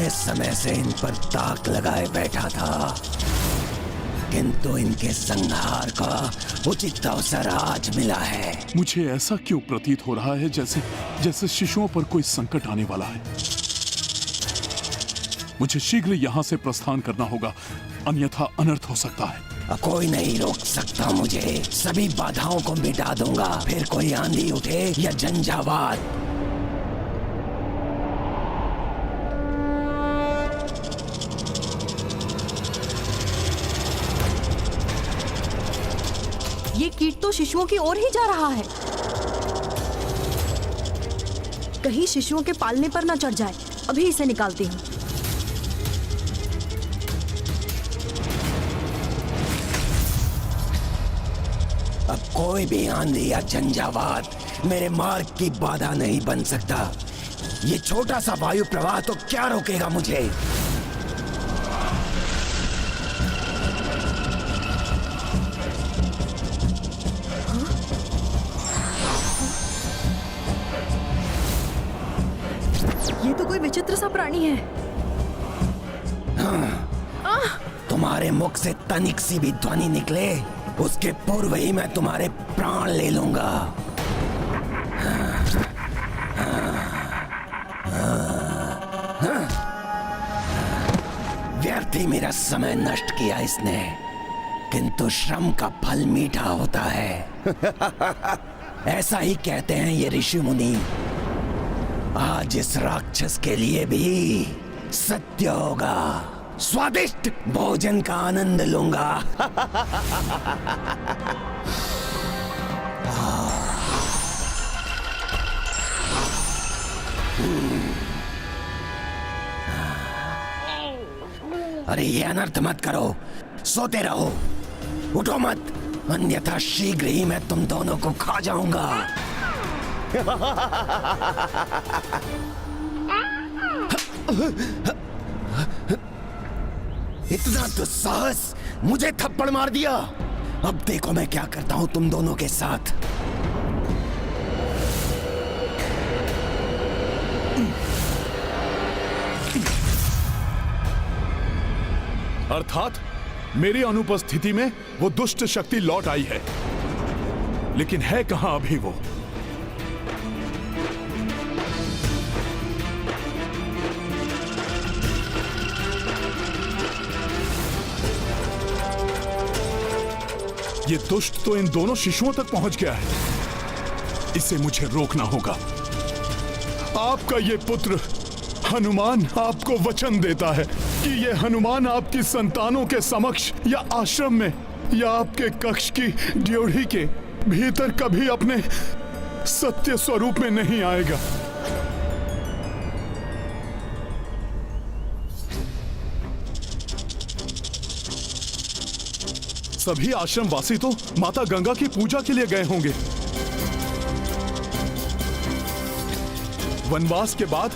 लंबे समय से इन पर ताक लगाए बैठा था, किंतु इनके संहार का उचित अवसर आज मिला है। मुझे ऐसा क्यों प्रतीत हो रहा है जैसे शिशुओं पर कोई संकट आने वाला है। मुझे शीघ्र यहाँ से प्रस्थान करना होगा, अन्यथा अनर्थ हो सकता है। कोई नहीं रोक सकता मुझे। सभी बाधाओं को मिटा दूंगा। फिर कोई आंधी उठे या झंझावात, ये कीट तो शिशुओं की ओर ही जा रहा है। कहीं शिशुओं के पालने पर न चढ़ जाए। अभी इसे निकालती हूँ। अब कोई भी आंधी या झंझावात मेरे मार्ग की बाधा नहीं बन सकता। ये छोटा सा वायु प्रवाह तो क्या रोकेगा मुझे। ये तो कोई विचित्र सा प्राणी है। तुम्हारे मुख से तनिक सी भी ध्वनि निकले, उसके पूर्व ही मैं तुम्हारे प्राण ले लूंगा। व्यर्थ ही मेरा समय नष्ट किया इसने, किंतु श्रम का फल मीठा होता है। ऐसा ही कहते हैं ये ऋषि मुनि। आज इस राक्षस के लिए भी सत्य होगा। स्वादिष्ट भोजन का आनंद लूंगा। अरे ये अनर्थ मत करो, सोते रहो, उठो मत, अन्यथा शीघ्र ही मैं तुम दोनों को खा जाऊंगा। इतना दुस्साहस, मुझे थप्पड़ मार दिया। अब देखो मैं क्या करता हूं तुम दोनों के साथ। अर्थात मेरी अनुपस्थिति में वो दुष्ट शक्ति लौट आई है, लेकिन है कहां अभी वो? ये दुष्ट तो इन दोनों शिशुओं तक पहुंच गया है। इसे मुझे रोकना होगा। आपका ये पुत्र हनुमान आपको वचन देता है कि ये हनुमान आपकी संतानों के समक्ष या आश्रम में या आपके कक्ष की ड्योढ़ी के भीतर कभी अपने सत्य स्वरूप में नहीं आएगा। सभी आश्रम वासी तो माता गंगा की पूजा के लिए गए होंगे। वनवास के बाद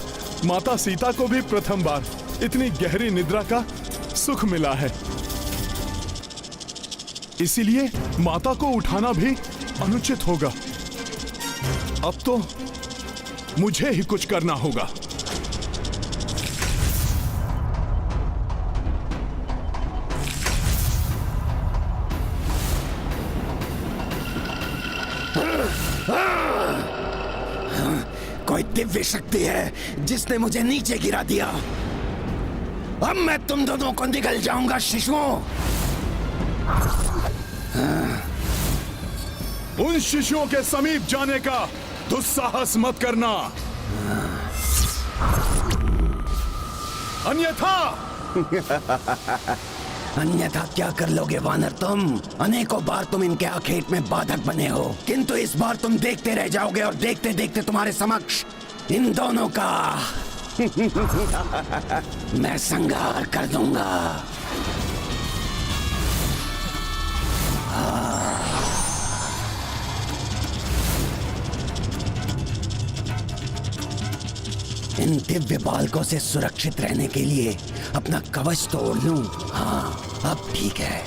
माता सीता को भी प्रथम बार इतनी गहरी निद्रा का सुख मिला है, इसीलिए माता को उठाना भी अनुचित होगा। अब तो मुझे ही कुछ करना होगा। कोई दिव्य शक्ति है जिसने मुझे नीचे गिरा दिया। अब मैं तुम दोनों को निगल जाऊंगा शिशुओं। उन शिशुओं के समीप जाने का दुस्साहस मत करना, अन्यथा अन्यथा क्या कर लोगे वानर तुम? अनेकों बार तुम इनके आखेट में बाधक बने हो, किंतु इस बार तुम देखते रह जाओगे और देखते देखते तुम्हारे समक्ष इन दोनों का मैं संहार कर दूंगा। इन दिव्य बालकों से सुरक्षित रहने के लिए अपना कवच तोड़ लूं। हाँ, अब ठीक है।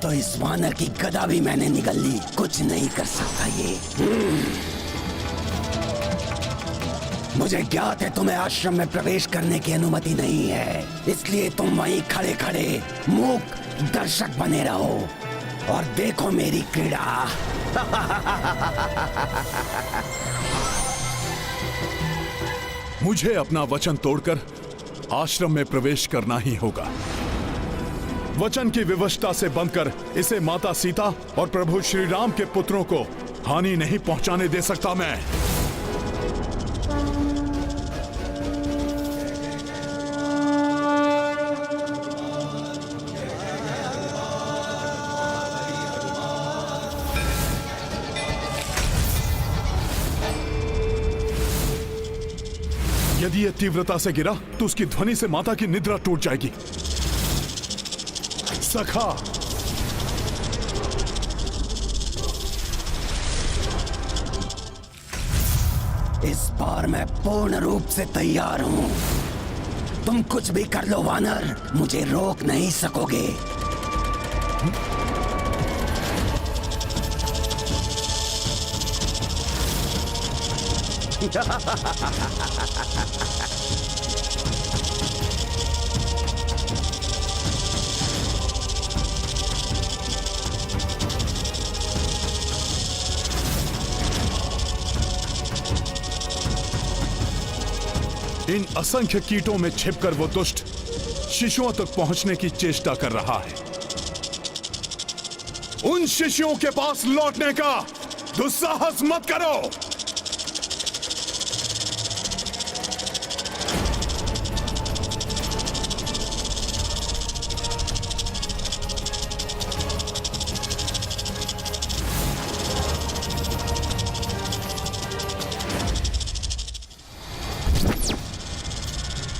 तो इस वानर की गदा भी मैंने निगल ली, कुछ नहीं कर सकता ये। मुझे ज्ञात है तुम्हें आश्रम में प्रवेश करने की अनुमति नहीं है, इसलिए तुम वहीं खड़े खड़े मूक दर्शक बने रहो और देखो मेरी क्रीड़ा। मुझे अपना वचन तोड़कर आश्रम में प्रवेश करना ही होगा। वचन की विवशता से बंधकर इसे माता सीता और प्रभु श्री राम के पुत्रों को हानि नहीं पहुंचाने दे सकता मैं। यदि यह तीव्रता से गिरा तो उसकी ध्वनि से माता की निद्रा टूट जाएगी। सखा, इस बार मैं पूर्ण रूप से तैयार हूं। तुम कुछ भी कर लो वानर, मुझे रोक नहीं सकोगे। इन असंख्य कीटों में छिपकर वो दुष्ट शिशुओं तक पहुंचने की चेष्टा कर रहा है। उन शिशुओं के पास लौटने का दुस्साहस मत करो।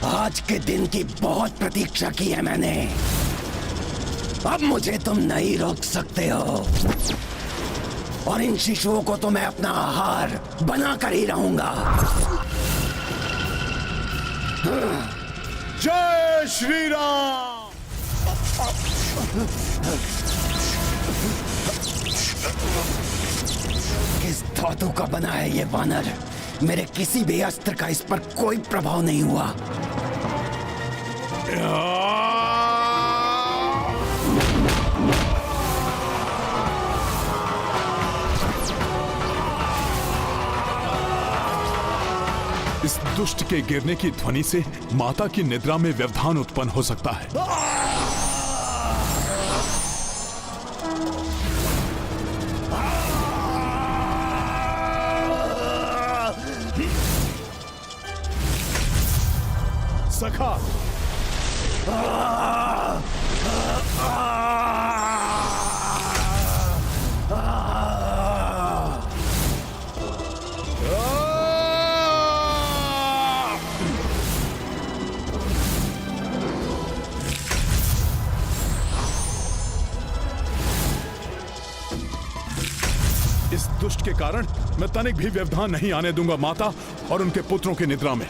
आज के दिन की बहुत प्रतीक्षा की है मैंने, अब मुझे तुम नहीं रोक सकते हो और इन शिशुओं को तो मैं अपना आहार बनाकर ही रहूंगा। जय श्री राम। किस धातु का बना है ये वानर? मेरे किसी भी अस्त्र का इस पर कोई प्रभाव नहीं हुआ। इस दुष्ट के गिरने की ध्वनि से माता की निद्रा में व्यवधान उत्पन्न हो सकता है। सखा, इस दुष्ट के कारण मैं तनिक भी व्यवधान नहीं आने दूंगा माता और उनके पुत्रों की निद्रा में।